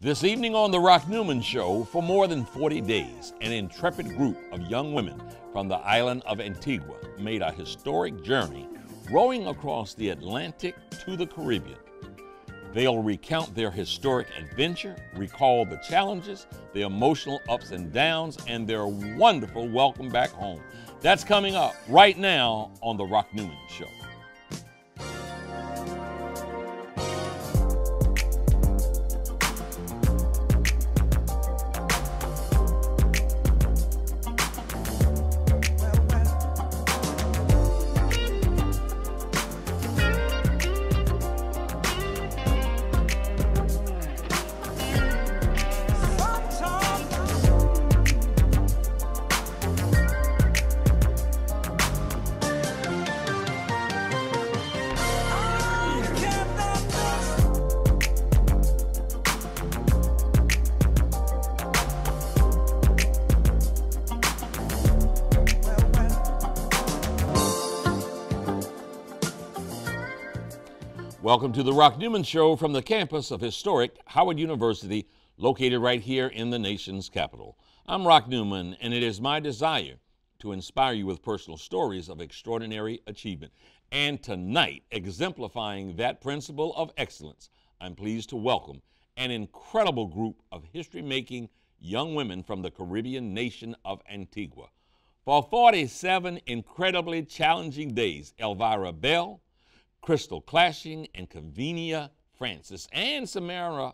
This evening on The Rock Newman Show, for more than 40 days, an intrepid group of young women from the island of Antigua made a historic journey rowing across the Atlantic to the Caribbean. They'll recount their historic adventure, recall the challenges, the emotional ups and downs, and their wonderful welcome back home. That's coming up right now on The Rock Newman Show. Welcome to the Rock Newman Show from the campus of historic Howard University, located right here in the nation's capital. I'm Rock Newman, and it is my desire to inspire you with personal stories of extraordinary achievement. And tonight, exemplifying that principle of excellence, I'm pleased to welcome an incredible group of history-making young women from the Caribbean nation of Antigua. For 47 incredibly challenging days, Elvira Bell, Christal Clashing, and Kevinia Francis and Samara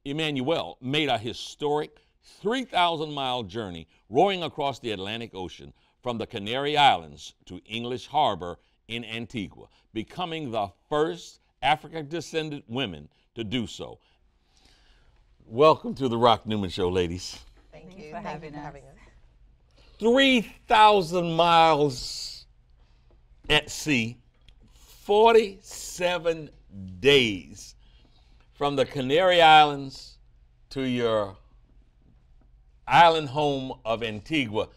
Emmanuel made a historic 3,000-mile journey rowing across the Atlantic Ocean from the Canary Islands to English Harbor in Antigua, becoming the first African-descended women to do so. Welcome to the Rock Newman Show, ladies. Thank you for having us. 3,000 miles at sea, 47 days from the Canary Islands to your island home of Antigua.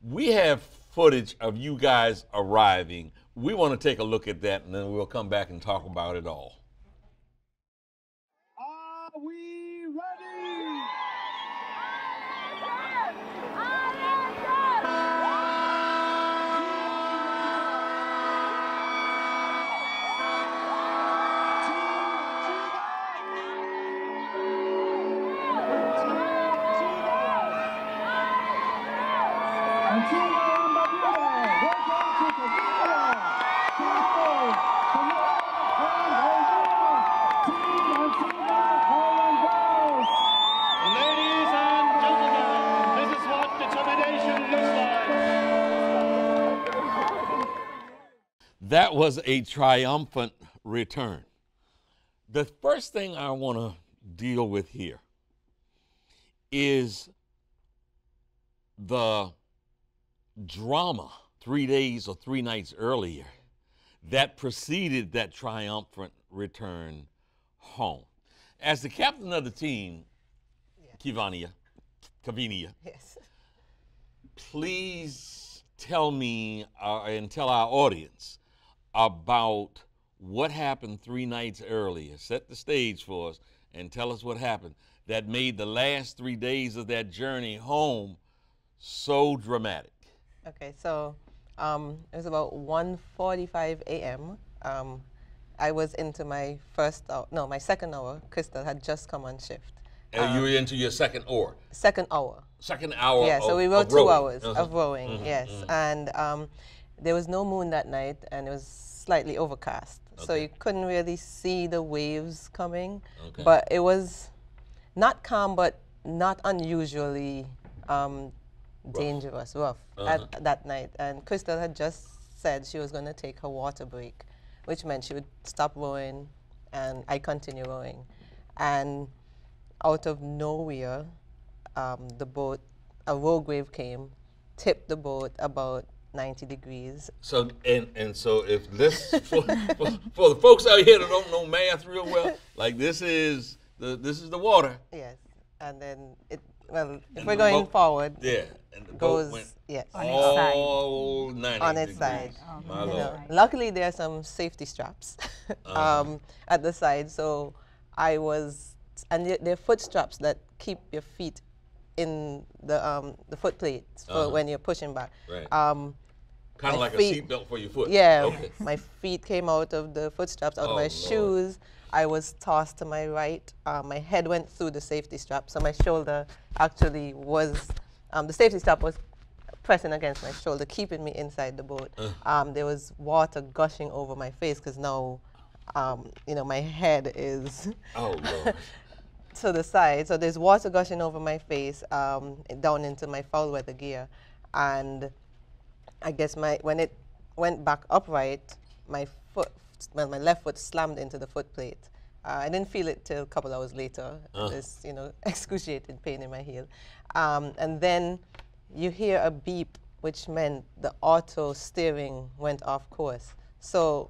We have footage of you guys arriving. We want to take a look at that, and then we'll come back and talk about it all. Are we ready? That was a triumphant return. The first thing I want to deal with here is the drama 3 days or 3 nights earlier that preceded that triumphant return home. As the captain of the team, Kevinia, Yes. please tell me and tell our audience about what happened 3 nights earlier. Set the stage for us and tell us what happened that made the last 3 days of that journey home so dramatic. Okay, so it was about 1:45 a.m. I was into my my second hour. Christal had just come on shift. And you were into your second hour? Second hour. Second hour. Yeah, so we rowed 2 hours of rowing, yes. And there was no moon that night, and it was slightly overcast. Okay. So you couldn't really see the waves coming. Okay. But it was not calm, but not unusually dangerous, rough at that night. And Christal had just said she was going to take her water break, which meant she would stop rowing, and I continue rowing. And out of nowhere, the boat, a rogue wave came, tipped the boat about 90 degrees. So, and so if this, for the folks out here that don't know math real well, like this is the water. Yes, and then if we're going forward, yeah, and the goes, boat went yes, all 90 on its degrees. side. Oh, my Lord. Luckily, there are some safety straps at the side, so I was and they're foot straps that keep your feet in the foot plates for when you're pushing back. Right. Kind of like a seatbelt for your foot. Yeah. Okay. My feet came out of the foot straps, out of my Lord. shoes. I was tossed to my right. My head went through the safety strap, so my shoulder actually was, the safety strap was pressing against my shoulder, keeping me inside the boat. There was water gushing over my face because now, you know, my head is to the side. So there's water gushing over my face, down into my foul weather gear. And I guess when it went back upright, my left foot slammed into the foot plate. I didn't feel it till a couple hours later, this, you know, excruciating pain in my heel. And then you hear a beep, which meant the auto steering went off course. So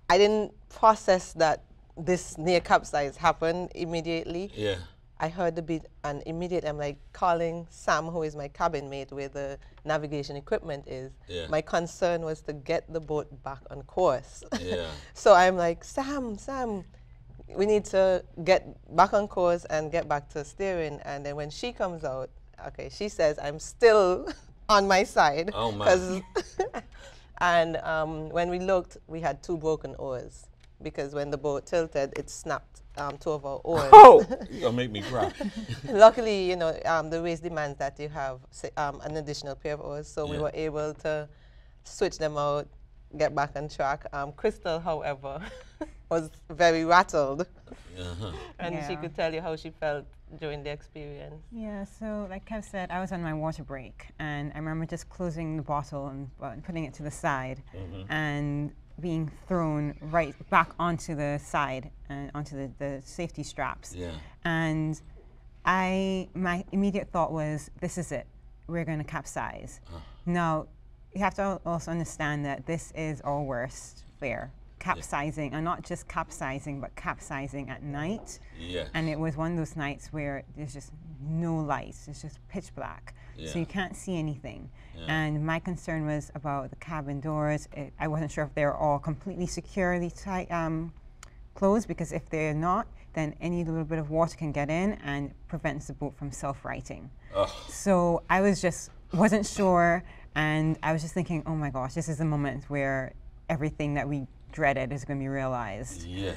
I didn't process that this near capsize happened immediately. Yeah. I heard the beat, and immediately I'm like calling Sam, who is my cabin mate, where the navigation equipment is. Yeah. My concern was to get the boat back on course. Yeah. So I'm like, Sam, we need to get back on course and get back to steering. And then when she comes out, okay, she says I'm still on my side. Oh my. And when we looked, we had 2 broken oars, because when the boat tilted, it snapped 2 of our oars. Oh, you're gonna make me cry. Luckily, you know, the race demands that you have an additional pair of oars, so we were able to switch them out, get back on track. Christal, however, was very rattled, and she could tell you how she felt during the experience. Yeah, so like Kev said, I was on my water break, and I remember just closing the bottle and putting it to the side, and being thrown right back onto the side and onto the safety straps. Yeah. And my immediate thought was, this is it, we're going to capsize. Now, you have to also understand that this is our worst fear. Capsizing, and not just capsizing, but capsizing at night. Yeah. And it was one of those nights where there's just no lights, it's just pitch black. So you can't see anything. And my concern was about the cabin doors. I wasn't sure if they were all completely securely closed, because if they're not, then any little bit of water can get in and prevents the boat from self-righting. So I wasn't sure, and I was just thinking, oh my gosh, this is the moment where everything that we dreaded is going to be realized. Yes.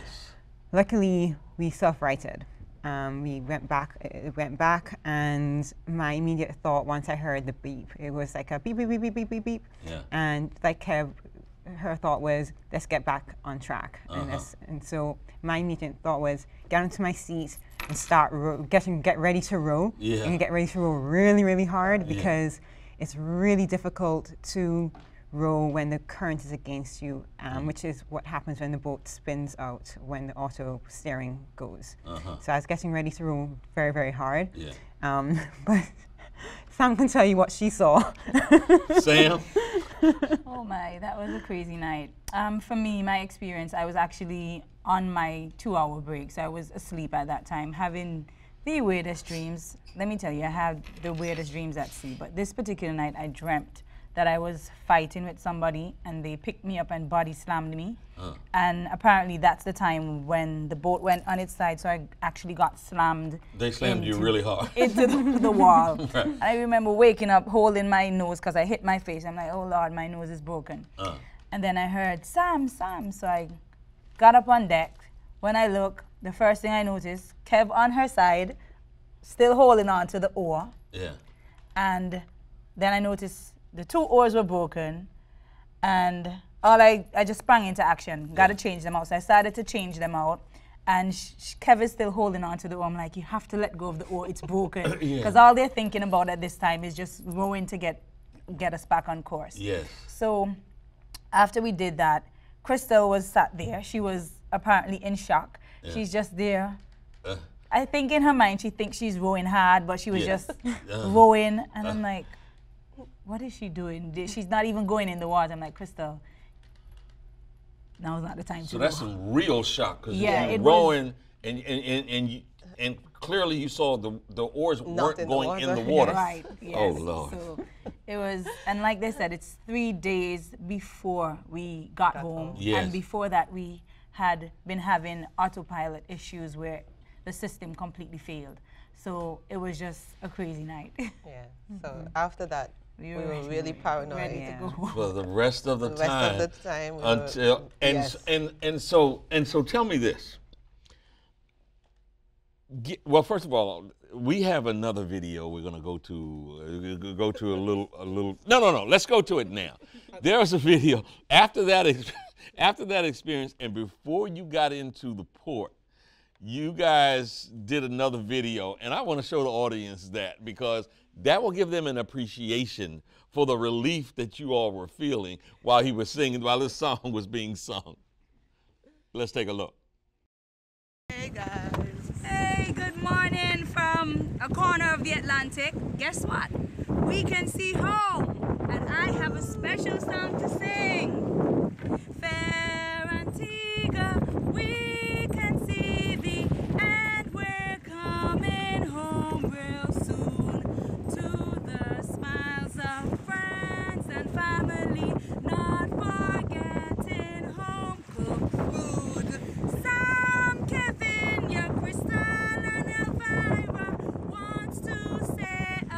Luckily, we self-righted. We went back, and my immediate thought, once I heard the beep, it was like a beep, beep, beep, beep, beep, beep, beep. Yeah. And like Kev, her thought was, let's get back on track. And so my immediate thought was, get onto my seat and start get ready to row. Yeah. And get ready to row really, really hard, because it's really difficult to row when the current is against you, which is what happens when the boat spins out when the auto steering goes. So I was getting ready to row very, very hard. Yeah. But Sam can tell you what she saw. Sam? Oh my, that was a crazy night. For me, my experience, I was actually on my 2-hour break, so I was asleep at that time, having the weirdest dreams. Let me tell you, I had the weirdest dreams at sea, but this particular night I dreamt that I was fighting with somebody, and they picked me up and body slammed me. And apparently that's the time when the boat went on its side, so I actually got slammed. They slammed you really hard. Into the wall. Right. And I remember waking up holding my nose because I hit my face. I'm like, oh Lord, my nose is broken. And then I heard, Sam, Sam. So I got up on deck. When I look, the first thing I noticed, Kev on her side, still holding on to the oar. Yeah. And then I noticed the 2 oars were broken, and I just sprang into action. Got to change them out. So I started to change them out, and Kev is still holding on to the oar. I'm like, you have to let go of the oar, it's broken. Because all they're thinking about at this time is just rowing to get us back on course. Yes. So after we did that, Christal was sat there. She was apparently in shock. She's just there. I think in her mind she thinks she's rowing hard, but she was just rowing, and I'm like, what is she doing? She's not even going in the water. I'm like, Christal, now's not the time to So that's some real shock, because you're rowing, and clearly you saw the oars weren't going in the water. Right, yes. Oh, Lord. So it was, and like they said, it's 3 days before we got home. Yes. And before that, we had been having autopilot issues where the system completely failed. So it was just a crazy night. Yeah. So after that, we were really paranoid. Ready to go home. For the rest of the The time. rest of the time. Until Yes. and so tell me this. Well, first of all, we have another video we're going to go to a little. No. Let's go to it now. There's a video after that experience, and before you got into the port, you guys did another video, and I want to show the audience that because that will give them an appreciation for the relief that you all were feeling while this song was being sung. Let's take a look. Hey guys. Hey, good morning from a corner of the Atlantic. Guess what? We can see home, and I have a special song to sing. Fair Antigua, we can see thee, and we're coming home real soon to the smiles of friends and family, not forgetting home-cooked food. Sam, Kevinia, Christal, and Elvira wants to say a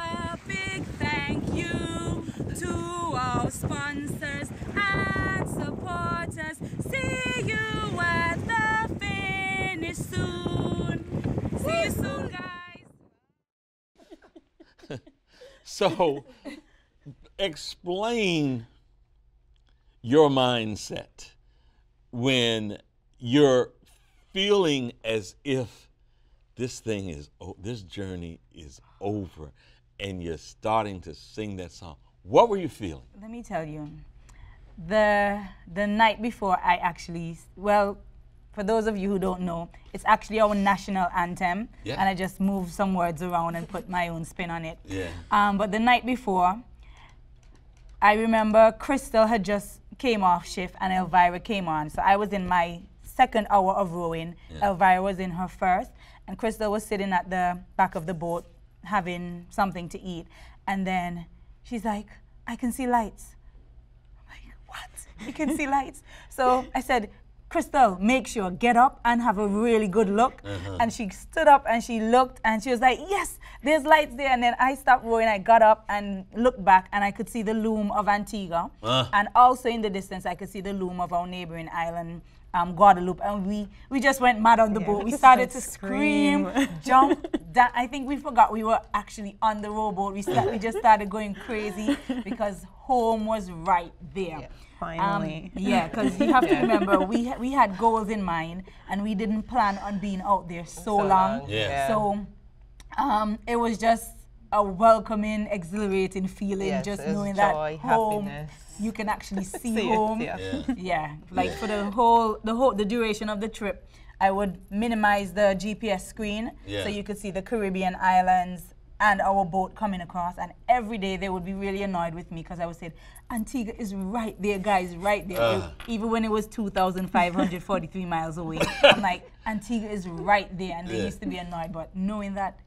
big thank you to our sponsors and supporters. See you at the finish soon. See you soon, guys. So, explain your mindset when you're feeling as if this journey is over and you're starting to sing that song. What were you feeling? Let me tell you, the night before I actually, well, for those of you who don't know, it's actually our national anthem, Yeah. and I just moved some words around and put my own spin on it. Yeah. But the night before, I remember Christal had just came off shift and Elvira came on. So I was in my second hour of rowing. Yeah. Elvira was in her first, and Christal was sitting at the back of the boat having something to eat. And then she's like, I can see lights. I'm like, what? You can see lights? So I said, Christal, make sure, get up and have a really good look. And she stood up and she looked and she was like, yes, there's lights there. And then I stopped rowing, I got up and looked back and I could see the loom of Antigua. And also in the distance, I could see the loom of our neighboring island, Guadeloupe. And we just went mad on the boat. We started to scream, jump. I think we forgot we were actually on the rowboat. We just started going crazy because home was right there. Yeah. Finally. Yeah, because you have to remember, we had goals in mind, and we didn't plan on being out there so long. Yeah. So it was just a welcoming, exhilarating feeling, Yes, just it was knowing joy, that home, happiness. you can actually see See it, home. yeah. Yeah, like for the duration of the trip, I would minimize the GPS screen so you could see the Caribbean islands and our boat coming across, and every day they would be really annoyed with me because I would say, Antigua is right there, guys, right there. Even when it was 2,543 miles away. I'm like, Antigua is right there, and they used to be annoyed, but knowing that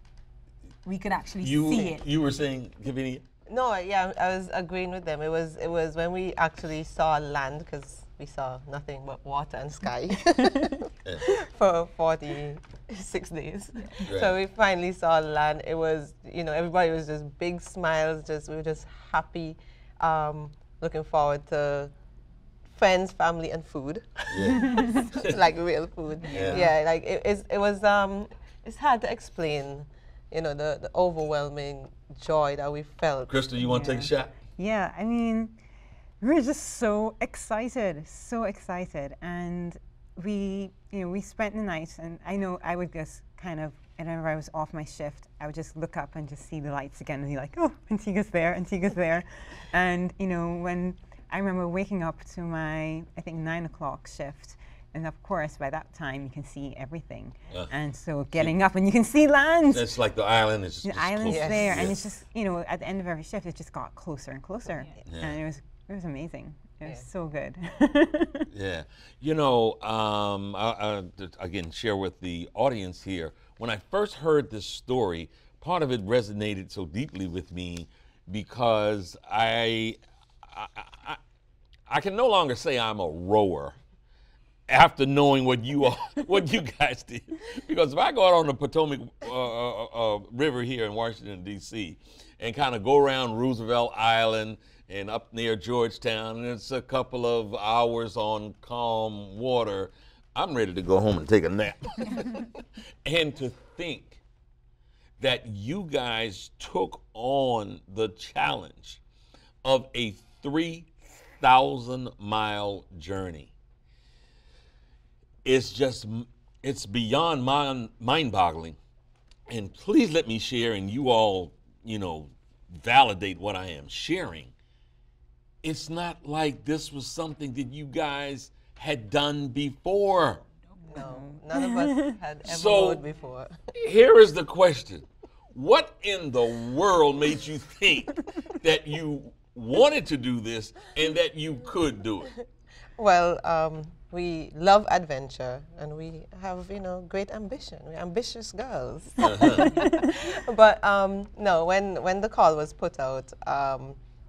we can actually see it. You were saying, Kevinia? No, yeah, I was agreeing with them. It was when we actually saw land, because we saw nothing but water and sky for 46 days. Right. So we finally saw land. It was, everybody was just big smiles. We were just happy, looking forward to friends, family, and food. Yeah. Like real food. Yeah. Like it was. It's hard to explain, the overwhelming joy that we felt. Christal, you want to take a shot? Yeah, I mean, we were just so excited, and we spent the night, and I know I would just kind of, whenever I was off my shift, I would just look up and just see the lights again and be like, oh, Antigua's there, and when I remember waking up to my, I think 9 o'clock shift, and of course by that time you can see everything, and so getting up and you can see land. That's like the island is The just island's close. there, and Yes. it's just, at the end of every shift, it just got closer and closer, and it was amazing. It was so good. Yeah. I again, share with the audience here, when I first heard this story, part of it resonated so deeply with me because I can no longer say I'm a rower. after knowing what you guys did. Because if I go out on the Potomac River here in Washington, D.C., and kind of go around Roosevelt Island and up near Georgetown, and it's a couple of hours on calm water, I'm ready to go home and take a nap. And to think that you guys took on the challenge of a 3,000-mile journey. It's beyond mind-boggling. And please let me share, and you all, validate what I am sharing. It's not like this was something that you guys had done before. No, none of us had ever rode before. Here is the question. What in the world made you think that you wanted to do this and that you could do it? Well, we love adventure, and we have, great ambition. We're ambitious girls. But no, when the call was put out,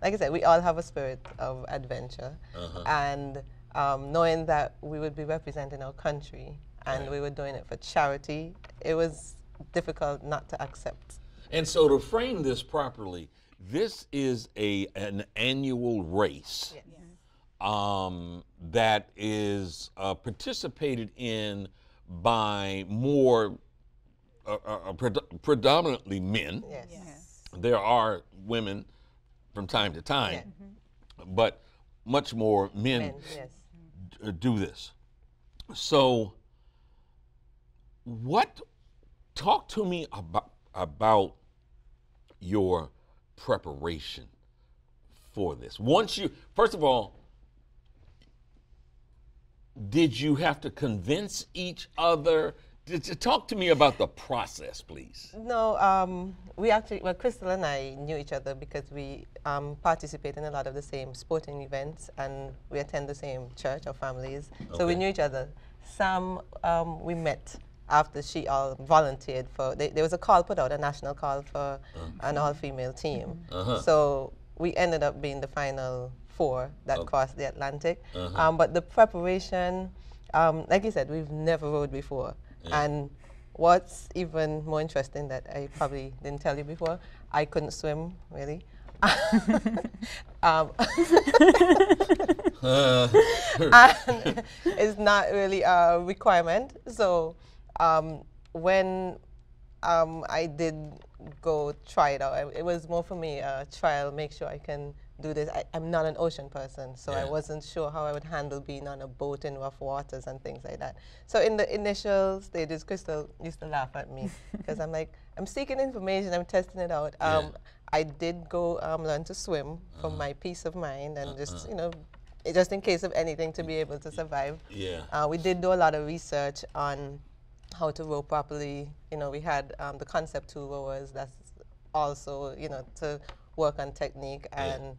like I said, we all have a spirit of adventure, and knowing that we would be representing our country and we were doing it for charity, it was difficult not to accept. And so to frame this properly, this is an annual race. Yes. That is participated in by more predominantly men. Yes. There are women from time to time, but much more men Yes. Do this. So talk to me about your preparation for this. First of all, did you have to convince each other? Talk to me about the process, please. No, Christal and I knew each other because we participate in a lot of the same sporting events, and we attend the same church, our families. So we knew each other. Sam, we met after she all volunteered for, there was a call put out, a national call for an all-female team. So we ended up being the final 4 that crossed the Atlantic. But the preparation, like you said, we've never rode before. And what's even more interesting that I probably didn't tell you before, I couldn't swim, really. And it's not really a requirement. So when I did go try it out, it was more for me a trial, make sure I can do this. I'm not an ocean person, so I wasn't sure how I would handle being on a boat in rough waters and things like that. So in the initial stages, Christal used to laugh at me because I'm like, I'm seeking information, I'm testing it out. I did go learn to swim for my peace of mind and just, just in case of anything to be able to survive. We did do a lot of research on how to row properly. We had the Concept 2 rowers that's also, to work on technique, and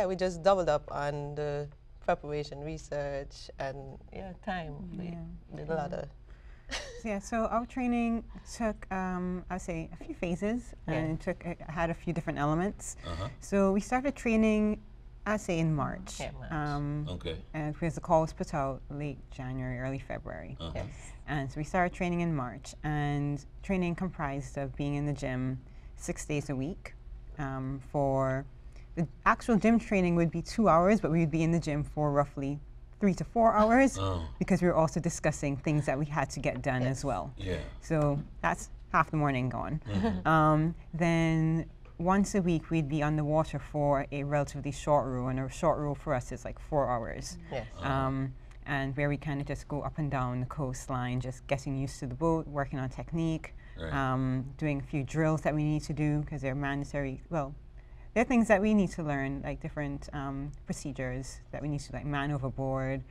we just doubled up on the preparation, research, and time. We did a lot of. So our training took, I'd say, a few phases, and it had a few different elements. So we started training, I'd say, in March. And because the call was put out late January, early February. And so we started training in March, and training comprised of being in the gym 6 days a week. For the actual gym training would be 2 hours, but we would be in the gym for roughly 3 to 4 hours because we were also discussing things that we had to get done as well. So that's half the morning gone. Then once a week we'd be on the water for a relatively short row, and a short row for us is like 4 hours. And where we kind of just go up and down the coastline, just getting used to the boat, working on technique, doing a few drills that we need to do because they're mandatory. Well, there are things that we need to learn, like different procedures that we need to, like man overboard,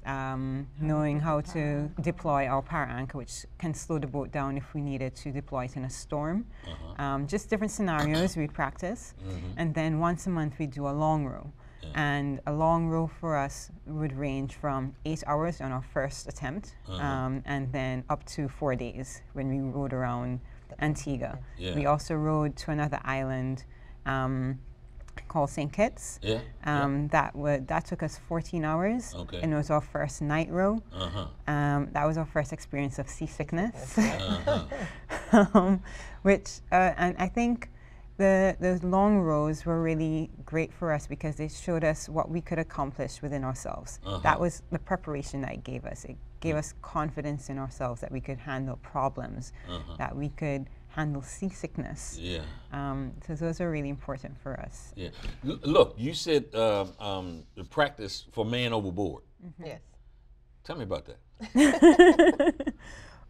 knowing how to deploy our power anchor, which can slow the boat down if we needed to deploy it in a storm. Just different scenarios we'd practice. And then once a month we'd do a long row. And a long row for us would range from 8 hours on our first attempt, and then up to 4 days when we rode around Antigua. We also rode to another island called St. Kitts. Yeah. That took us 14 hours. Okay. And it was our first night row. Uh-huh. That was our first experience of seasickness. Uh-huh. And I think those long rows were really great for us because they showed us what we could accomplish within ourselves. That was the preparation that it gave us. It gave us confidence in ourselves that we could handle problems, that we could handle seasickness. Yeah. So those are really important for us. Yeah. Look, you said the practice for man overboard. Yes. Tell me about that.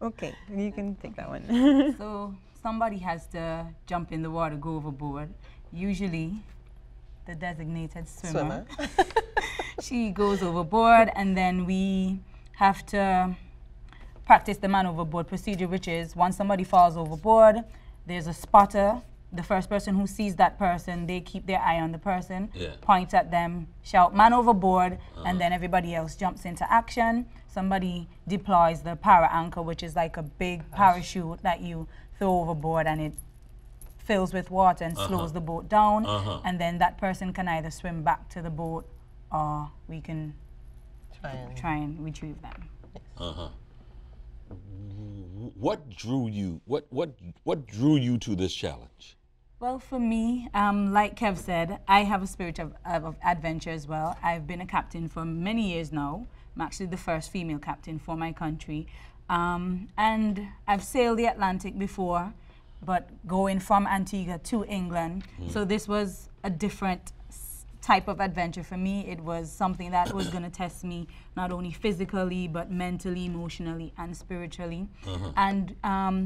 Okay, you can take that one. So somebody has to jump in the water, go overboard. Usually the designated swimmer. She goes overboard, and then we have to practice the man overboard procedure, which is once somebody falls overboard, there's a spotter. The first person who sees that person, they keep their eye on the person, point at them, shout man overboard, and then everybody else jumps into action. Somebody deploys the para anchor, which is like a big parachute that you throw overboard, and it fills with water and slows the boat down. And then that person can either swim back to the boat, or we can try and retrieve them. What drew you? What drew you to this challenge? Well, for me, like Kev said, I have a spirit of adventure as well. I've been a captain for many years now. I'm actually the first female captain for my country. And I've sailed the Atlantic before, but going from Antigua to England. So this was a different type of adventure for me. It was something that was going to test me not only physically, but mentally, emotionally, and spiritually. And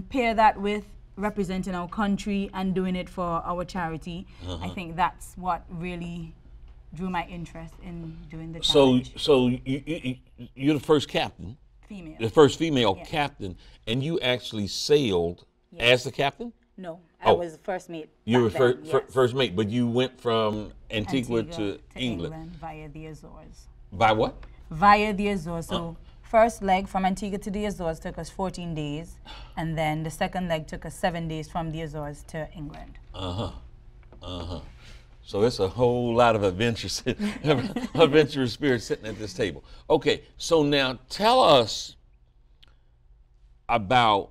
pair that with representing our country and doing it for our charity. I think that's what really drew my interest in doing the challenge. So you're the first captain, Female. the first female captain, and you actually sailed as the captain? No, I was first mate. You were back then, first mate, but you went from Antigua to England via the Azores. By what? Via the Azores. So first leg from Antigua to the Azores took us 14 days, and then the second leg took us 7 days from the Azores to England. So it's a whole lot of adventurous spirit sitting at this table. Okay, so now tell us about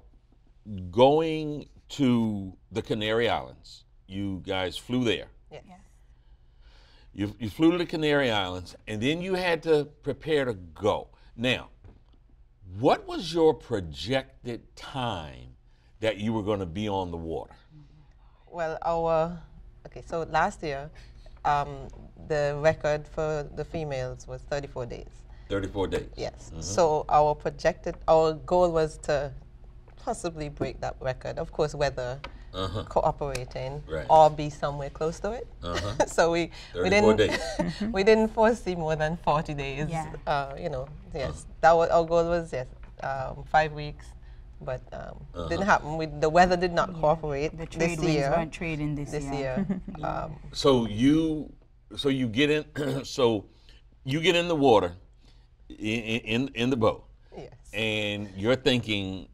going to the Canary Islands. You guys flew there. Yes. You flew to the Canary Islands, and then you had to prepare to go. Now, what was your projected time that you were going to be on the water? Well, so last year, the record for the females was 34 days. 34 days. Yes. So our goal was to possibly break that record. Of course, weather cooperating, or be somewhere close to it. So we didn't foresee more than 40 days. Yes. That was our goal was 5 weeks. But didn't happen. The weather did not cooperate the trade this year. weren't trading this year. So you get in. So you get in the water, in the boat. Yes. And you're thinking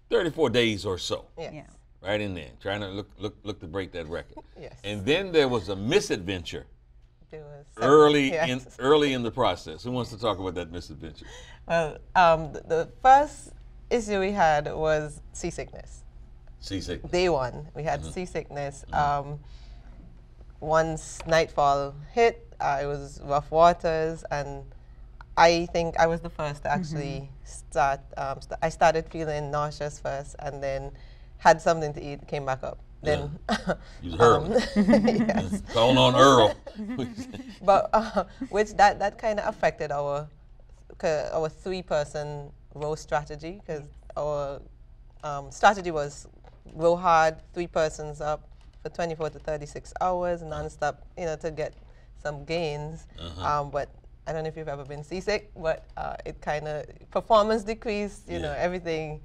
34 days or so. Yes. Right in there, trying to look to break that record. Yes. And then there was a misadventure There was early in the process. Who wants to talk about that misadventure? Well, the first issue we had was seasickness. Seasickness. Day one, we had seasickness. Once nightfall hit, it was rough waters, and I think I was the first to actually start. I started feeling nauseous first, and then had something to eat, came back up. Then you was Earl. Yes. Calling on Earl. But which that kind of affected our 3-person row strategy, because our strategy was row hard, 3 persons up for 24 to 36 hours, non-stop, to get some gains. But I don't know if you've ever been seasick, but it kind of, performance decreased, everything.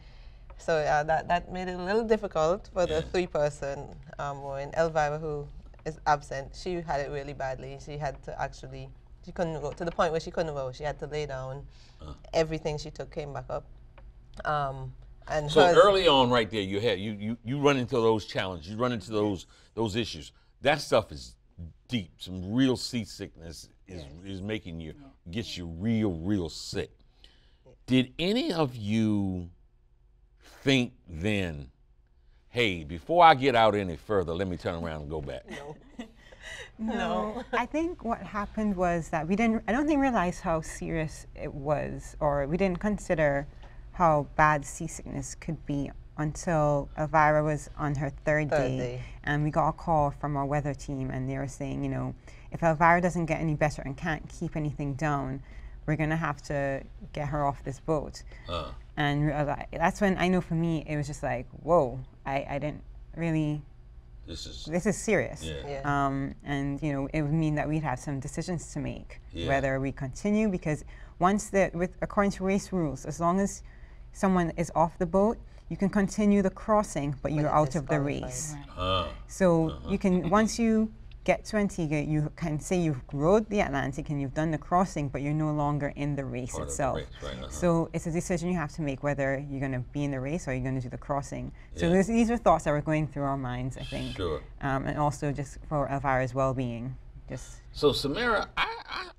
So that made it a little difficult for the 3-person rowing. Elvira, who is absent, she had it really badly. She had to actually, she couldn't row, to the point where she couldn't row. She had to lay down. Everything she took came back up. And so early on right there, you run into those challenges, you run into those issues. that stuff is deep. Some real seasickness is making you, gets you real sick. Did any of you think then, hey, before I get out any further, let me turn around and go back? No. No, I think what happened was that I don't think we realized how serious it was, or we didn't consider how bad seasickness could be until Elvira was on her third day, and we got a call from our weather team, and they were saying, you know, if Elvira doesn't get any better and can't keep anything down, we're gonna have to get her off this boat. And that's when I know for me, it was just like, whoa, I didn't really, this is serious. And you know, it would mean that we'd have some decisions to make, whether we continue, because once according to race rules, as long as someone is off the boat, you can continue the crossing, but you're out of the race. So you can, once you get to Antigua, you can say you've rode the Atlantic and you've done the crossing, but you're no longer in the race itself. So it's a decision you have to make, whether you're going to be in the race or you're going to do the crossing. So these are thoughts that were going through our minds, I think. And also just for Elvira's well-being. So Samara,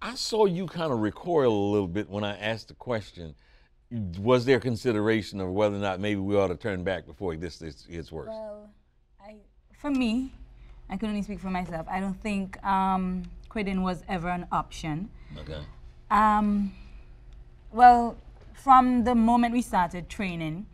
I saw you kind of recoil a little bit when I asked the question. Was there consideration of whether or not maybe we ought to turn back before this gets worse? Well, for me, I can only speak for myself. I don't think quitting was ever an option. Well, from the moment we started training,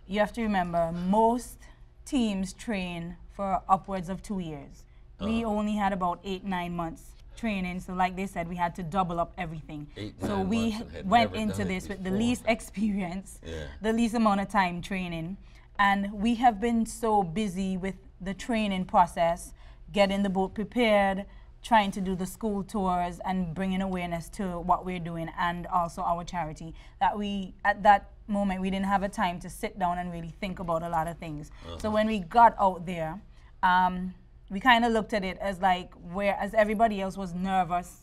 you have to remember, most teams train for upwards of 2 years. We only had about 8-9 months training, so like they said, we had to double up everything. So we went into this with the least experience, the least amount of time training, and we have been so busy with the training process, getting the boat prepared, trying to do the school tours and bringing awareness to what we're doing and also our charity, that at that moment, we didn't have a time to sit down and really think about a lot of things. So when we got out there, we kind of looked at it as like, whereas everybody else was nervous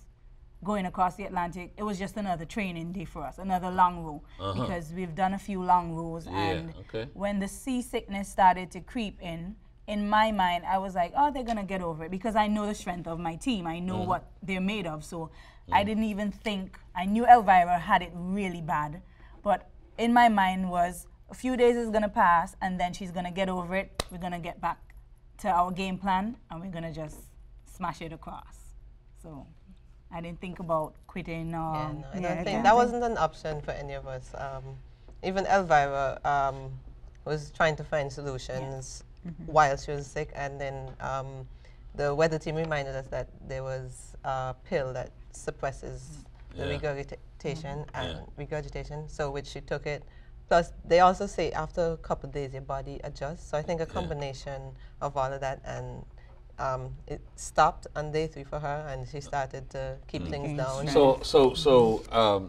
going across the Atlantic, it was just another training day for us, another long row, because we've done a few long rows. And when the seasickness started to creep in my mind, I was like, oh, they're gonna get over it, because I know the strength of my team. I know what they're made of. So I didn't even think, I knew Elvira had it really bad, but in my mind was, a few days is gonna pass and then she's gonna get over it. We're gonna get back to our game plan and we're gonna just smash it across. So I didn't think about quitting. I don't think that wasn't an option for any of us. Even Elvira was trying to find solutions while she was sick, and then the weather team reminded us that there was a pill that suppresses the regurgitation, so which she took it. Plus, they also say after a couple of days your body adjusts. So I think a combination of all of that, and it stopped on day 3 for her, and she started to keep things down. So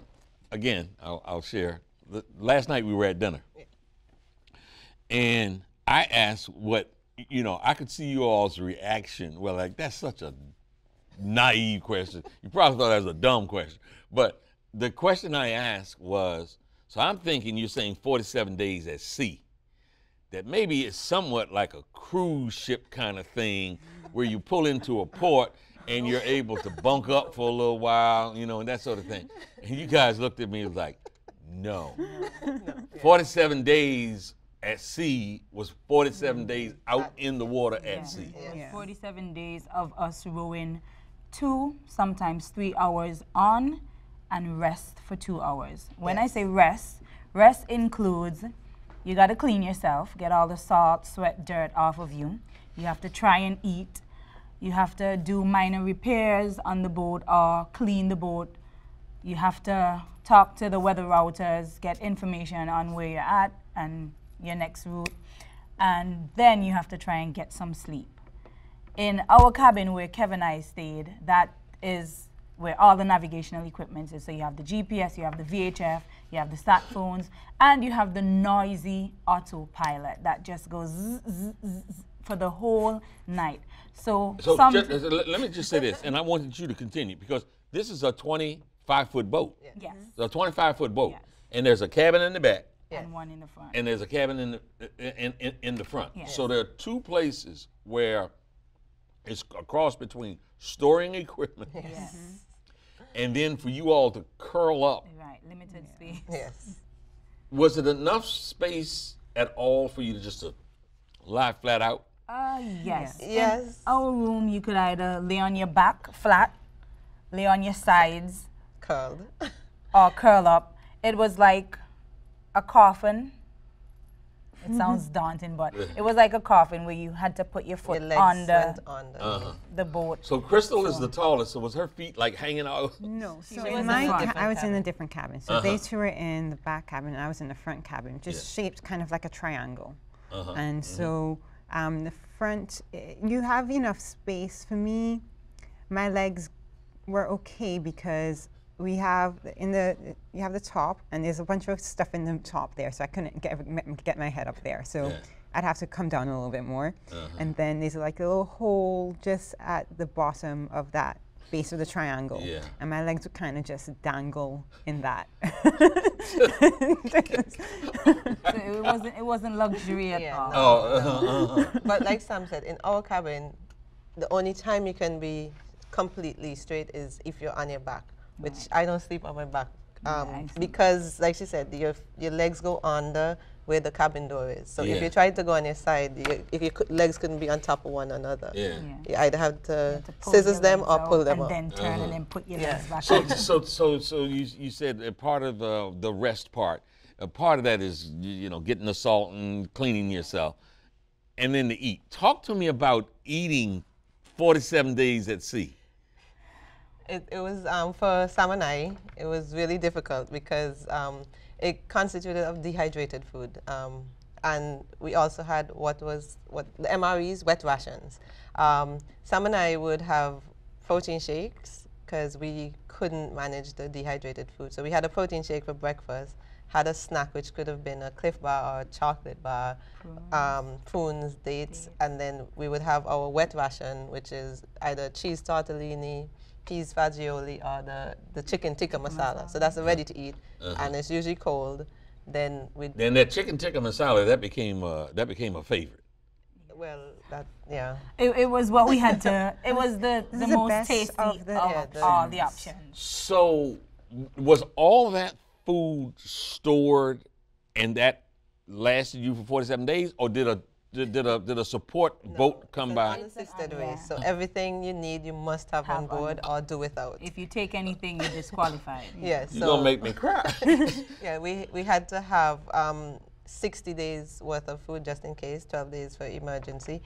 again, I'll share. Last night we were at dinner, and I asked what, you know, I could see you all's reaction. Well, like, that's such a naive question. You probably thought that was a dumb question. But the question I asked was, so I'm thinking you're saying 47 days at sea, that maybe it's somewhat like a cruise ship kind of thing where you pull into a port and you're able to bunk up for a little while, you know, and that sort of thing. And you guys looked at me and was like, no. 47 days at sea was 47 days out in the water at sea. 47 days of us rowing 2, sometimes 3 hours on, and rest for 2 hours. When I say rest includes, you gotta clean yourself, get all the salt, sweat, dirt off of you. You have to try and eat. You have to do minor repairs on the boat or clean the boat. You have to talk to the weather routers, get information on where you're at and your next route. And then you have to try and get some sleep. In our cabin where Kev and I stayed, that is where all the navigational equipment is. So you have the GPS, you have the VHF, you have the sat phones, and you have the noisy autopilot that just goes zzz, zzz, zzz, for the whole night. So let me just say this, and I wanted you to continue, because this is a 25-foot boat. Yes. It's a 25-foot boat, and there's a cabin in the back. And one in the front. And there's a cabin in the front. So there are 2 places where It's a cross between storing equipment Yes. and then for you all to curl up. Right, limited space. Yes. Was it enough space at all for you to just to lie flat out? Yes. Yes. In our room, you could either lay on your back flat, lay on your sides, Curled. or curl up. It was like a coffin. It sounds daunting, but it was like a coffin where you had to put your foot Your legs on went under. the boat. So Christal is the tallest, so was her feet like hanging out? No, so was in in my a ca- different I was in a cabin. different cabin. So they two were in the back cabin, and I was in the front cabin, just shaped kind of like a triangle. And so the front, you have enough space. For me, my legs were okay because we have you have the top, and there's a bunch of stuff in the top there, so I couldn't get my head up there. So I'd have to come down a little bit more. And then there's like a little hole just at the bottom of that base of the triangle. Yeah. And my legs would kind of just dangle in that. So it wasn't luxury at Yeah, all. no. But like Sam said, in our cabin, the only time you can be completely straight is if you're on your back, which I don't sleep on my back. I see. Because, like she said, your legs go under where the cabin door is. So Yeah. if you try to go on your side, your legs couldn't be on top of one another. Yeah. You either have to To pull scissors your them legs or out pull them and up. then turn and then put your legs back So, on. so you said that part of the rest part, part of that is getting the salt and cleaning yourself, and then to eat. Talk to me about eating 47 days at sea. It was for Sam and I, it was really difficult because it constituted of dehydrated food. And we also had what the MREs, wet rations. Sam and I would have protein shakes because we couldn't manage the dehydrated food. So we had a protein shake for breakfast, had a snack which could have been a Cliff Bar or a chocolate bar, prunes, dates, and then we would have our wet ration, which is either cheese tortellini, peas fagioli, or the chicken tikka masala. So that's ready to eat, and it's usually cold. Then we Then that chicken tikka masala that became a favorite. It was what we had to. It was the is the most best tasty of of, the all the options. So was all that food stored, and that lasted you for 47 days, or did a support boat come by? unassisted way. So everything you need, you must have on board or do without. If you take anything, you're disqualified. Yes. You're gonna make me cry. Yeah, we had to have 60 days worth of food just in case, 12 days for emergency.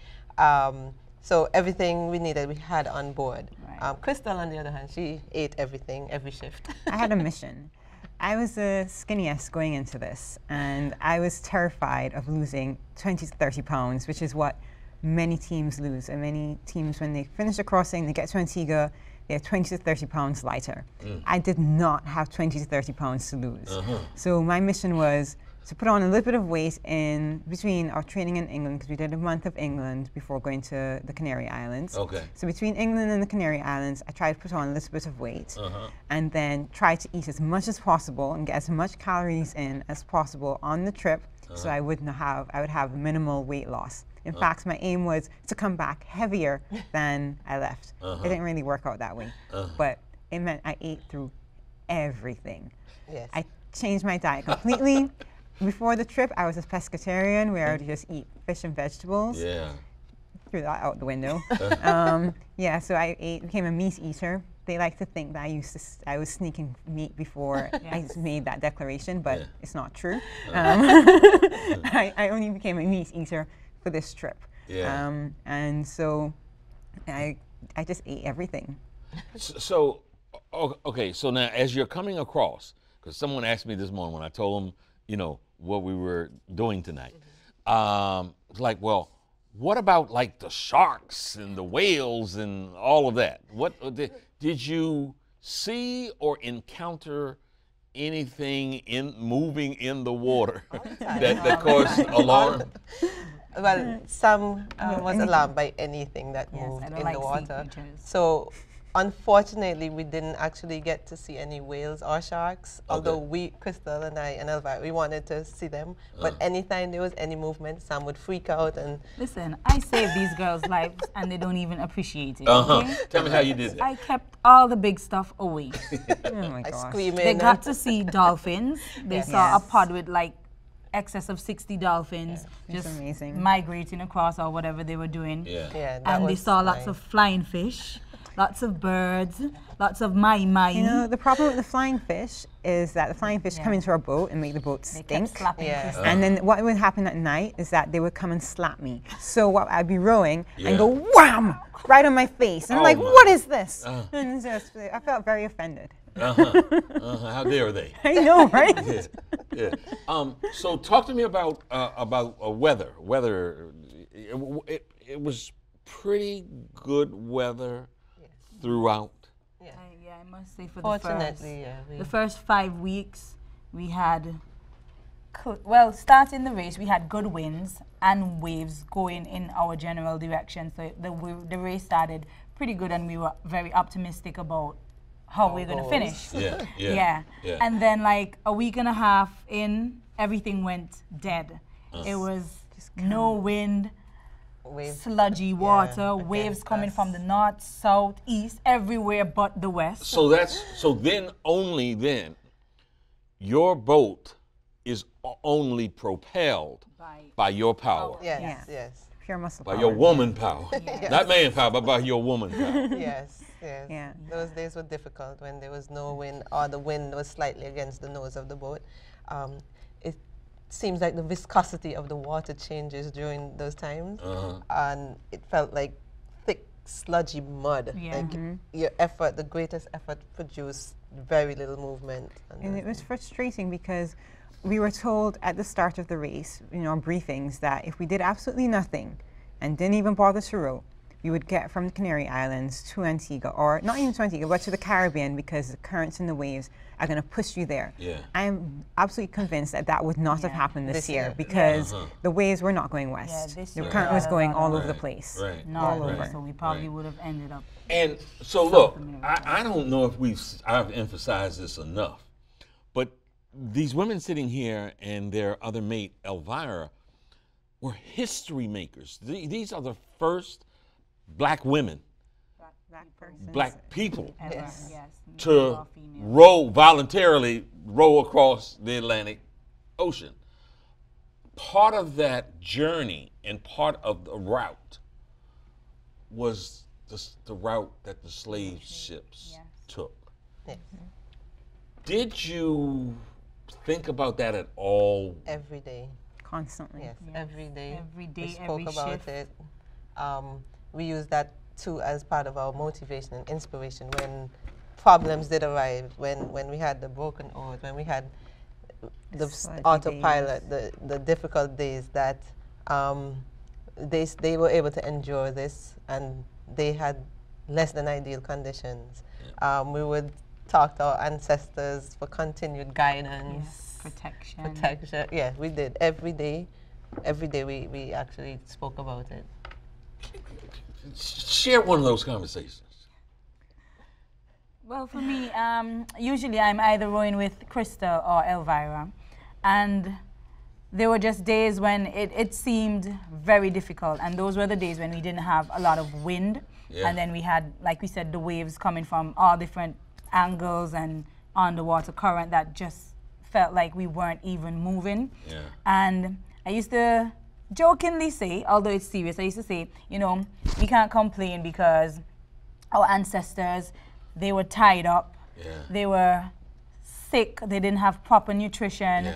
So everything we needed, we had on board. Right. Christal, on the other hand, she ate everything, every shift. I had a mission. I was the skinniest going into this, and I was terrified of losing 20 to 30 pounds, which is what many teams lose. And many teams, when they finish the crossing, they get to Antigua, they're 20 to 30 pounds lighter. I did not have 20 to 30 pounds to lose. So my mission was to put on a little bit of weight in between our training in England, because we did a month of England before going to the Canary Islands. Okay. So between England and the Canary Islands, I tried to put on a little bit of weight, and then try to eat as much as possible and get as much calories in as possible on the trip, so I would have minimal weight loss. In fact, my aim was to come back heavier than I left. It didn't really work out that way, but it meant I ate through everything. Yes. I changed my diet completely. Before the trip, I was a pescatarian where I would just eat fish and vegetables. Yeah. Threw that out the window. Yeah, so I became a meat eater. They like to think that I was sneaking meat before I made that declaration, but it's not true. I only became a meat eater for this trip. Yeah. And so I just ate everything. So, okay, so now as you're coming across, because someone asked me this morning when I told them, what we were doing tonight, it's like, well, what about like the sharks and the whales and all of that? What did you see or encounter anything moving in the water that caused alarm? Well, Sam was alarmed by anything that Yes, moved I don't in like the sea water. creatures. So unfortunately, we didn't actually get to see any whales or sharks, although Christal and I and Elvira, we wanted to see them. But anytime there was any movement, Sam would freak out. And listen, I saved these girls' lives and they don't even appreciate it. Okay? Tell me how you did that. I kept all the big stuff away. Oh my I gosh. screaming. They got to see dolphins. They Yes. saw a pod with like excess of 60 dolphins It's just amazing. migrating across or whatever they were doing. Yeah. Yeah, that And they was saw lots nice. of flying fish, lots of birds, lots of mai. You know, the problem with the flying fish is that the flying fish come Yeah. into our boat and make the boat They kept stink. slapping Yeah. Christal. And then what would happen at night is that they would come and slap me. So what I'd be rowing Yeah. and go wham right on my face. And I'm Oh like, my. what is this? And just, I felt very offended. How dare they? I know, right? Yeah. So talk to me about weather. Weather. It was pretty good weather throughout. Yeah, I must say for Fortunately, the first 5 weeks, we had, well, starting the race, we had good winds and waves going in our general direction. So the race started pretty good and we were very optimistic about how we're going to finish. Yeah. And then like a week and a half in, everything went dead. It was no wind, Waves. sludgy water, against waves coming us. from the north, south, east, everywhere but the west. So then only then your boat is only propelled by your power, Yes, Yeah. yes, Pure muscle by power. your woman power, not man power, but by your woman power. yes, yes. Yeah. Those days were difficult when there was no wind or the wind was slightly against the nose of the boat. It seems like the viscosity of the water changes during those times, and it felt like thick, sludgy mud. Yeah. Like your effort, the greatest effort, produced very little movement. And it was frustrating because we were told at the start of the race, you know, briefings, that if we did absolutely nothing and didn't even bother to row, we would get from the Canary Islands to Antigua, or not even to Antigua, but to the Caribbean, because the currents and the waves are going to push you there. Yeah. I am absolutely convinced that that would not have happened this This year year. because the waves were not going west. this The year current we was had a going lot all of- over the place. Right. North, over. so we probably would have ended up. And so look, I don't know if I've emphasized this enough, but these women sitting here and their other mate, Elvira, were history makers. These are the first black women, black people, Ever. Yes. Yes. to all female. voluntarily row across the Atlantic Ocean. Part of that journey and part of the route was the route that the slave ships took. Yes. Did you think about that at all? Every day. Constantly. Yes, every day. Every We day, spoke every about shift. it. We used that too as part of our motivation and inspiration when problems did arrive, when we had the broken oars, when we had the Sludgy autopilot, the difficult days that they were able to endure this, and they had less than ideal conditions. We would talk to our ancestors for continued guidance. Yes. Protection. Protection. Yeah, we did every day. Every day we actually spoke about it. Share one of those conversations. Well, for me, usually I'm either rowing with Christal or Elvira, and there were just days when it seemed very difficult, and those were the days when we didn't have a lot of wind, and then we had, like we said, the waves coming from all different angles and on the water current that just felt like we weren't even moving. Yeah. And I used to jokingly say, although it's serious, I used to say, you know, we can't complain because our ancestors, they were tied up, they were sick, they didn't have proper nutrition,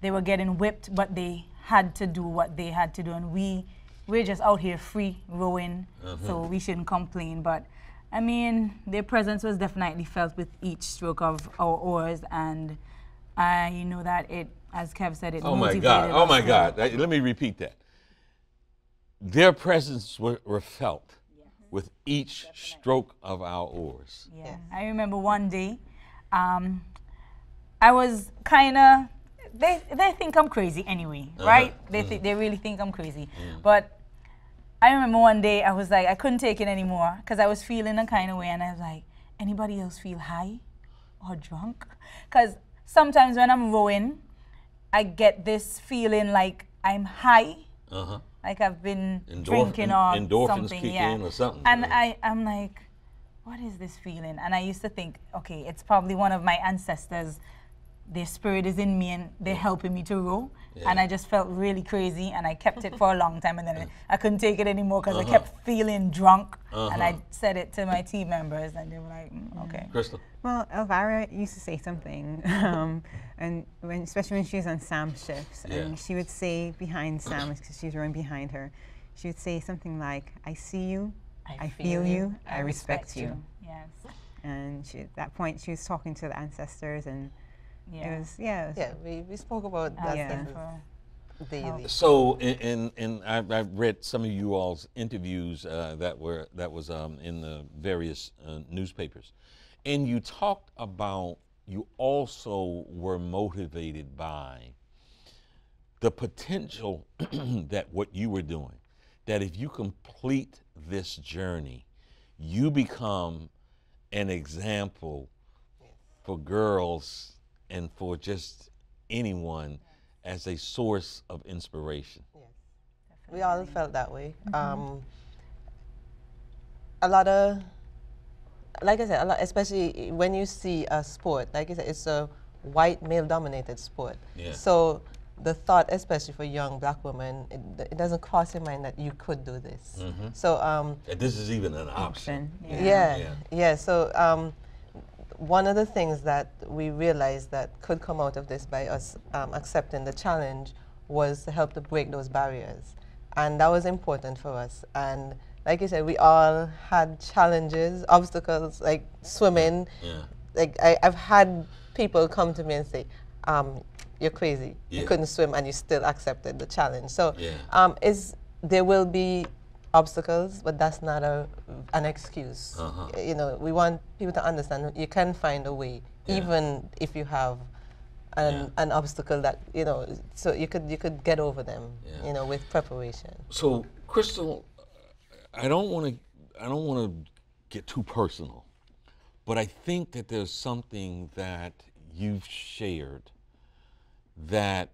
they were getting whipped, but they had to do what they had to do, and we're just out here free rowing, so we shouldn't complain. But I mean, their presence was definitely felt with each stroke of our oars, and I know that it, as Kev said, it motivated us. Oh my God. Let me repeat that. Their presence were felt with each stroke of our oars. Yeah. I remember one day, I was kind of, they think I'm crazy anyway, right? They really think I'm crazy. But I remember one day I was like, I couldn't take it anymore because I was feeling a kind of way, and I was like, anybody else feel high or drunk? Because sometimes when I'm rowing, I get this feeling like I'm high, like I've been drinking or endorphins something. kick in or something. And I'm like, what is this feeling? And I used to think, okay, it's probably one of my ancestors. Their spirit is in me and they're helping me to row. And I just felt really crazy, and I kept it for a long time, and then I couldn't take it anymore because I kept feeling drunk. And I said it to my team members, and they were like, okay. Christal? Well, Elvira used to say something, and especially when she was on Sam's shifts, and she would say behind Sam, because she was rowing behind her, she would say something like, I see you, I feel you, I respect you. Yes. And at that point, she was talking to the ancestors, and it was, we spoke about that daily. So, and I read some of you all's interviews that was in the various newspapers, and you talked about you also were motivated by the potential that what you were doing, that if you complete this journey, you become an example for girls and for just anyone as a source of inspiration. Yes. We all felt that way. A lot of, like I said, especially when you see a sport, like I said, it's a white male-dominated sport. Yeah. So the thought, especially for young black women, it doesn't cross your mind that you could do this. So that this is even an option. So one of the things that we realized that could come out of this by us accepting the challenge was to help to break those barriers. And that was important for us. And like you said, we all had challenges, obstacles, like swimming. Like I've had people come to me and say, you're crazy. You couldn't swim and you still accepted the challenge. So there will be obstacles, but that's not an excuse. You know, we want people to understand you can find a way, even if you have an obstacle that, you know, so you could get over them, you know, with preparation. So, Christal, I don't want to get too personal, but I think that there's something that you've shared that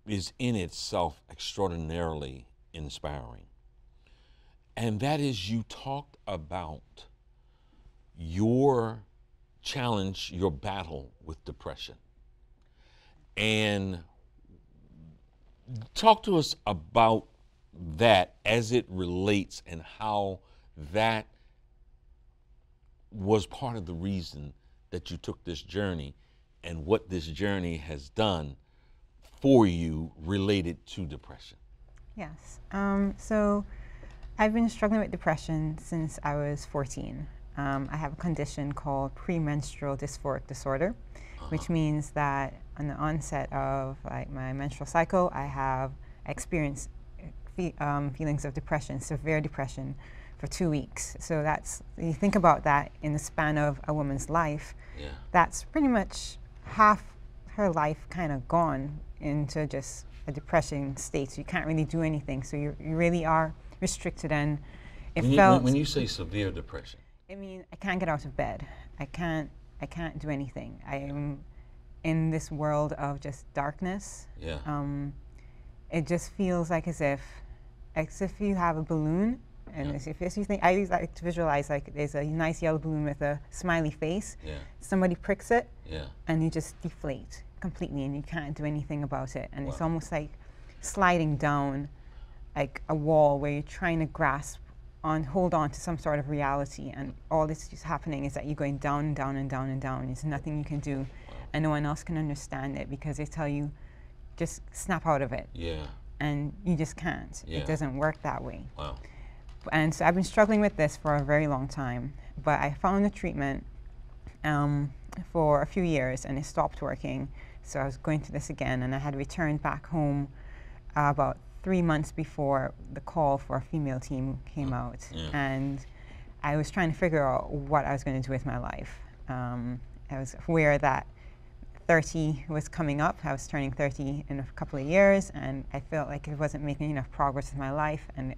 is in itself extraordinarily inspiring. And that is, you talked about your challenge, your battle with depression. And talk to us about that as it relates and how that was part of the reason that you took this journey and what this journey has done for you related to depression. Yes. So I've been struggling with depression since I was 14. I have a condition called premenstrual dysphoric disorder, which means that on the onset of like my menstrual cycle, I experience feelings of depression, severe depression, for 2 weeks. So that's, you think about that in the span of a woman's life, that's pretty much half her life kind of gone into just a depression state. So you can't really do anything. So you really are restricted, and when you say severe depression, I mean, I can't get out of bed. I can't do anything. I am in this world of just darkness. It just feels like as if you have a balloon, and if you think, I like to visualize like there's a nice yellow balloon with a smiley face. Somebody pricks it, and you just deflate completely, and you can't do anything about it. And it's almost like sliding down like a wall where you're trying to hold on to some sort of reality, and all this is happening is that you're going down and down and down and down. There's nothing you can do, and no one else can understand it because they tell you, just snap out of it. And you just can't. It doesn't work that way. And so I've been struggling with this for a very long time, but I found a treatment for a few years, and it stopped working. So I was going through this again, and I had returned back home about 3 months before the call for a female team came out. And I was trying to figure out what I was going to do with my life. I was aware that 30 was coming up. I was turning 30 in a couple of years, and I felt like it wasn't making enough progress in my life, and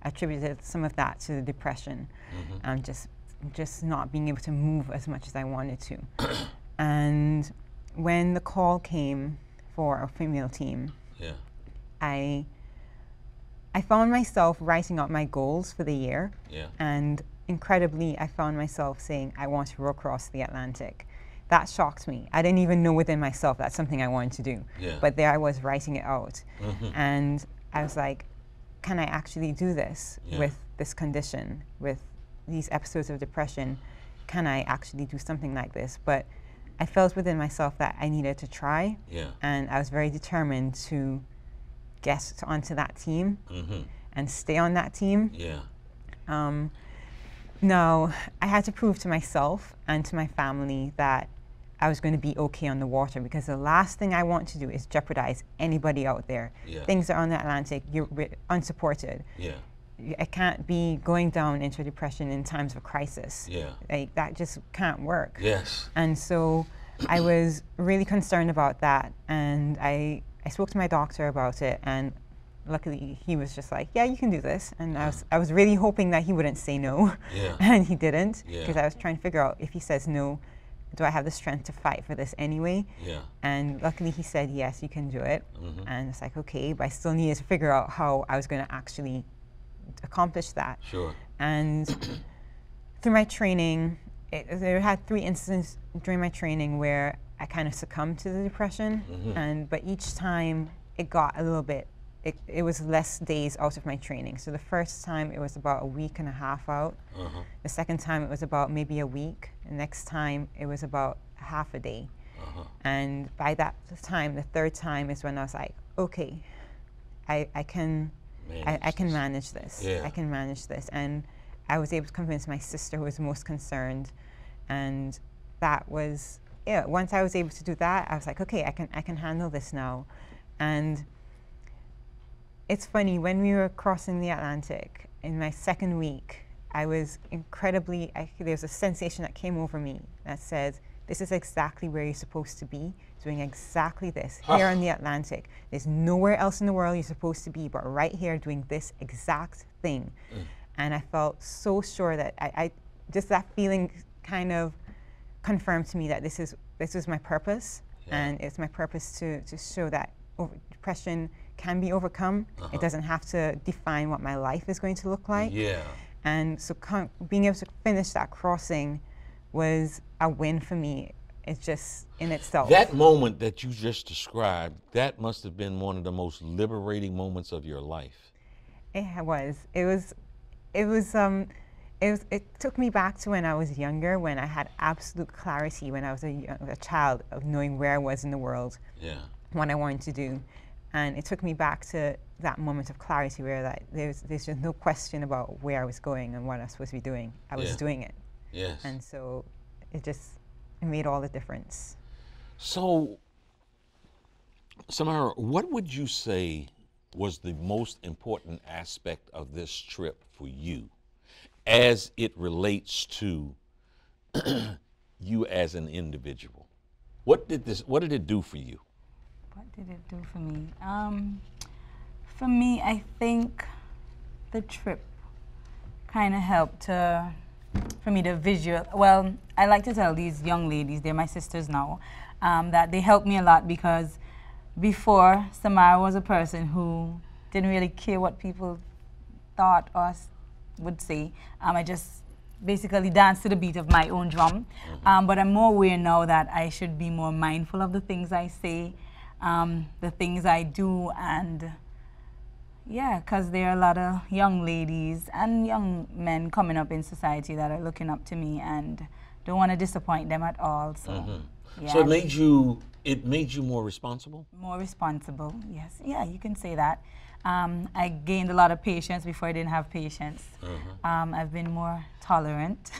attributed some of that to the depression, and just not being able to move as much as I wanted to. And when the call came for a female team, I found myself writing out my goals for the year, and incredibly, I found myself saying, I want to row across the Atlantic. That shocked me. I didn't even know within myself that's something I wanted to do. But there I was writing it out. And I was like, can I actually do this with this condition, with these episodes of depression? Can I actually do something like this? But I felt within myself that I needed to try. And I was very determined to get onto that team and stay on that team. Now, I had to prove to myself and to my family that I was going to be okay on the water, because the last thing I want to do is jeopardize anybody out there. Things are on the Atlantic, you're unsupported. I can't be going down into depression in times of crisis. Like, that just can't work. And so I was really concerned about that, and I spoke to my doctor about it, and luckily he was just like, yeah, you can do this. And I was really hoping that he wouldn't say no, and he didn't, because I was trying to figure out, if he says no, do I have the strength to fight for this anyway? And luckily he said, yes, you can do it. And it's like, okay, but I still needed to figure out how I was going to actually accomplish that. And through my training, there had 3 instances during my training where I kind of succumbed to the depression, but each time it got a little bit, it was less days out of my training. So the first time it was about a week and a half out. The second time it was about maybe a week. The next time it was about half a day. And by that time, the third time is when I was like, okay, I can manage this. I can manage this. And I was able to convince my sister, who was most concerned, and that was it. Once I was able to do that, I was like, okay, I can handle this now. And it's funny, when we were crossing the Atlantic, in my second week, I was incredibly, there's a sensation that came over me that says, this is exactly where you're supposed to be, doing exactly this, here on the Atlantic. There's nowhere else in the world you're supposed to be, but right here doing this exact thing. And I felt so sure that I just that feeling kind of confirmed to me that this is my purpose, and it's my purpose to show that depression can be overcome. It doesn't have to define what my life is going to look like. And so being able to finish that crossing was a win for me. It's just in itself. That moment that you just described, that must have been one of the most liberating moments of your life. It was. It took me back to when I was younger, when I had absolute clarity, when I was a child, of knowing where I was in the world, what I wanted to do. And it took me back to that moment of clarity where there's just no question about where I was going and what I was supposed to be doing. I was doing it. And so it made all the difference. So, Samara, what would you say was the most important aspect of this trip for you as it relates to you as an individual? What did it do for you? What did it do for me? For me, I think the trip kind of helped for me to visual. Well, I like to tell these young ladies, they're my sisters now, that they helped me a lot, because before, Samara was a person who didn't really care what people thought or would say. I just basically danced to the beat of my own drum. But I'm more aware now that I should be more mindful of the things I say, the things I do, and yeah, because there are a lot of young ladies and young men coming up in society that are looking up to me, and don't want to disappoint them at all. So, yeah. So it made you more responsible? More responsible, yes. Yeah, you can say that. I gained a lot of patience before I didn't have patience. I've been more tolerant.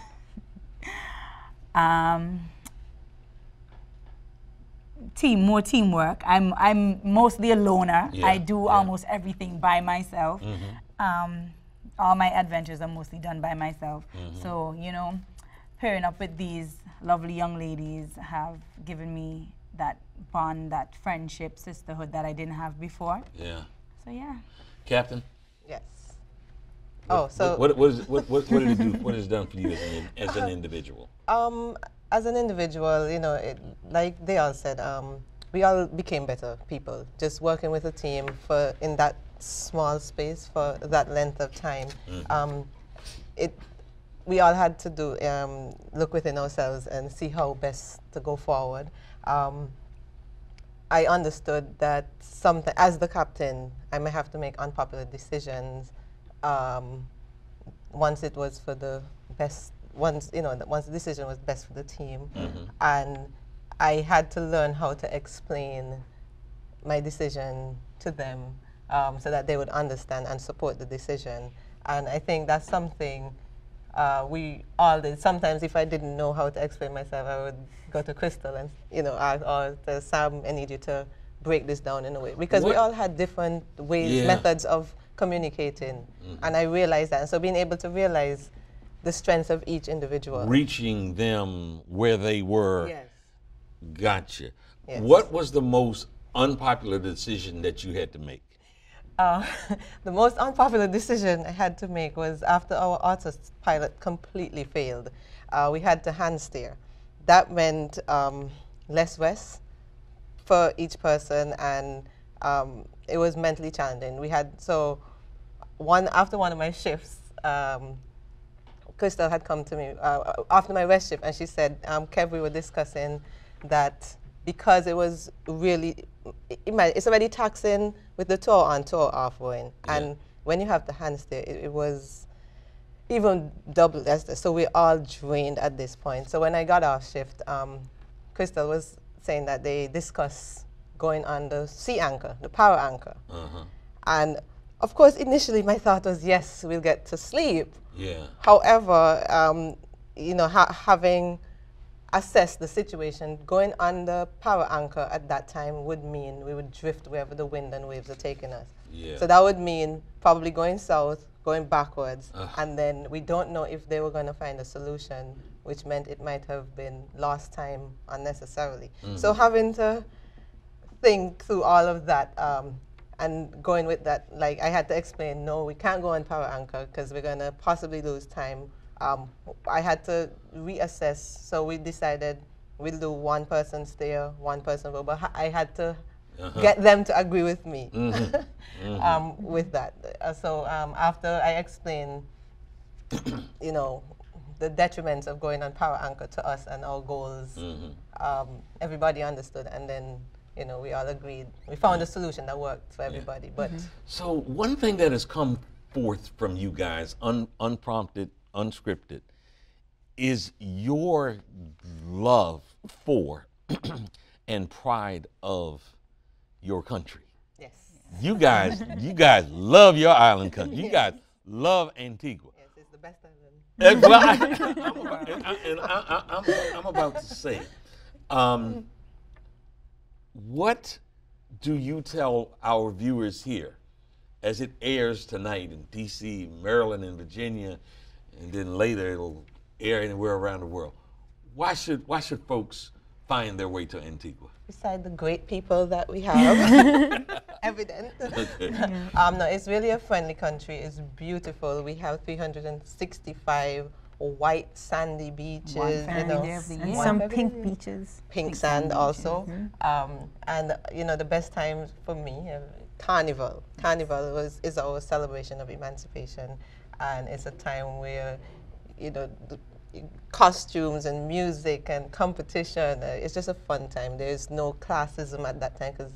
More teamwork. I'm mostly a loner. I do almost everything by myself. All my adventures are mostly done by myself. So, you know, pairing up with these lovely young ladies have given me that bond, that friendship, sisterhood that I didn't have before. So yeah. Captain? Yes. Oh, so what did it do? What has it done for you as an individual? As an individual, you know, like they all said, we all became better people. Just working with a team in that small space for that length of time. We all had to look within ourselves and see how best to go forward. I understood that as the captain, I may have to make unpopular decisions. Once it was for the best, once the decision was best for the team, and I had to learn how to explain my decision to them so that they would understand and support the decision. And I think that's something we all did. Sometimes if I didn't know how to explain myself, I would go to Christal and, ask, or to Sam, I need you to break this down in a way. Because we all had different ways, methods of communicating. And I realized that. And so being able to realize the strengths of each individual. Reaching them where they were. Yes. Gotcha. Yes. What was the most unpopular decision that you had to make? The most unpopular decision I had to make was after our autopilot completely failed. We had to hand steer. That meant less rest for each person, and it was mentally challenging. We had, after one of my shifts, Christal had come to me after my rest shift, and she said, Kev, we were discussing that because it was really, it's already taxing with the tour on, tour off going. And when you have the hand steer, it was even double as this. So we're all drained at this point. So when I got off shift, Christal was saying that they discussed going on the sea anchor, the power anchor. And of course, initially my thought was, yes, we'll get to sleep. Yeah. However, having assessed the situation, going on the power anchor at that time would mean we would drift wherever the wind and waves are taking us. Yeah. So that would mean probably going south, going backwards, and then we don't know if they were going to find a solution, which meant it might have been lost time unnecessarily. So having to think through all of that and going with that, like I had to explain, no, we can't go on power anchor because we're going to possibly lose time. I had to reassess, so we decided we'll do one person steer, one person row, but I had to get them to agree with me with that. After I explained, the detriments of going on power anchor to us and our goals, everybody understood, and then we all agreed. We found a solution that worked for everybody. But so one thing that has come forth from you guys, unprompted, unscripted, is your love for and pride of your country. yes. You guys love your island country. You guys love Antigua. Yes, it's the best of them. I'm about to say, what do you tell our viewers here as it airs tonight in D.C., Maryland, and Virginia, and then later it'll air anywhere around the world? Why should folks find their way to Antigua? Beside the great people that we have, evident. Okay. No, it's really a friendly country. It's beautiful. We have 365 white sandy beaches, and some pink beaches. Pink sand also. And the best time for me, Carnival. Carnival is our celebration of emancipation, and it's a time where, costumes and music and competition. It's just a fun time. There's no classism at that time because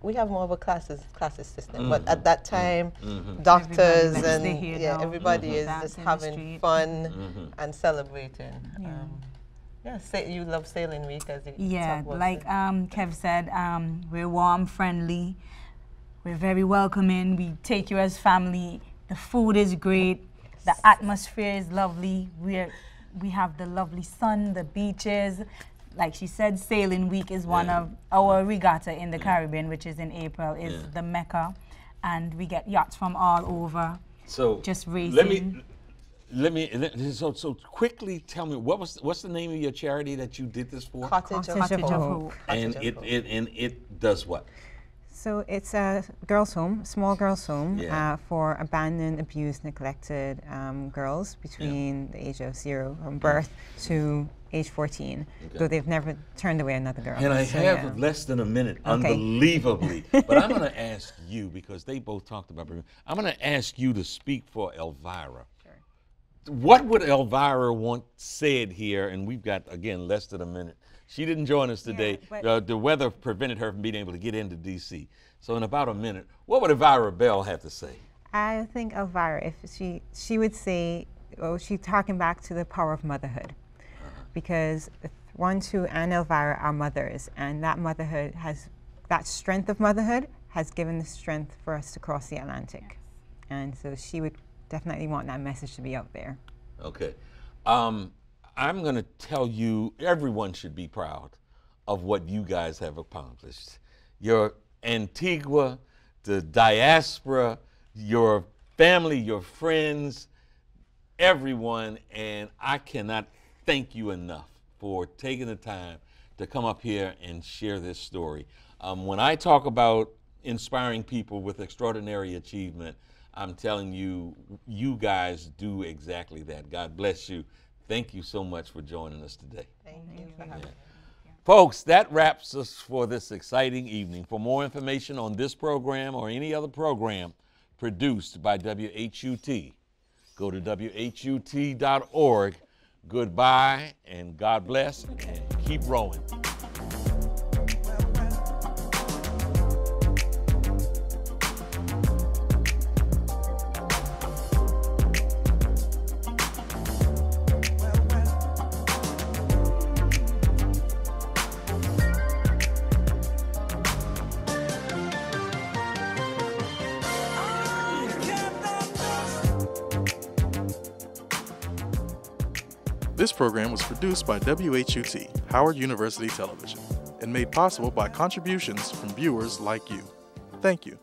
we have more of a classist system. But at that time, doctors everybody is just having fun and celebrating. You love Sailing Week, as you talk about. Like Kev said, we're warm, friendly. We're very welcoming. We take you as family. The food is great. The atmosphere is lovely. We have the lovely sun, the beaches. Like she said, Sailing Week is one of our regatta in the Caribbean, which is in April, is the Mecca. And we get yachts from all over. So just racing. So quickly tell me, what's the name of your charity that you did this for? Cottage of Hope. And it does what? So it's a girls' home, small girls' home Yeah. for abandoned, abused, neglected girls between the age of 0 from birth to age 14, though they've never turned away another girl. And I So, have yeah. less than a minute, Okay. unbelievably. But I'm going to ask you, because they both talked about it, I'm going to ask you to speak for Elvira. Sure. What would Elvira want said here? And we've got, again, less than a minute. She didn't join us today. but- The weather prevented her from being able to get into D.C. So in about a minute, what would Elvira Bell have to say? I think Elvira, if she would say, oh, she's talking back to the power of motherhood, because One, Two, and Elvira are mothers, and that motherhood has, that strength of motherhood has given the strength for us to cross the Atlantic, and so she would definitely want that message to be out there. Okay. I'm going to tell you, everyone should be proud of what you guys have accomplished. Your Antigua, the diaspora, your family, your friends, everyone, and I cannot thank you enough for taking the time to come up here and share this story. When I talk about inspiring people with extraordinary achievement, I'm telling you, you guys do exactly that. God bless you. Thank you so much for joining us today. Thank you for having me. Folks, that wraps us for this exciting evening. For more information on this program or any other program produced by WHUT, go to WHUT.org. Goodbye and God bless, and keep rowing. This program was produced by WHUT, Howard University Television, and made possible by contributions from viewers like you. Thank you.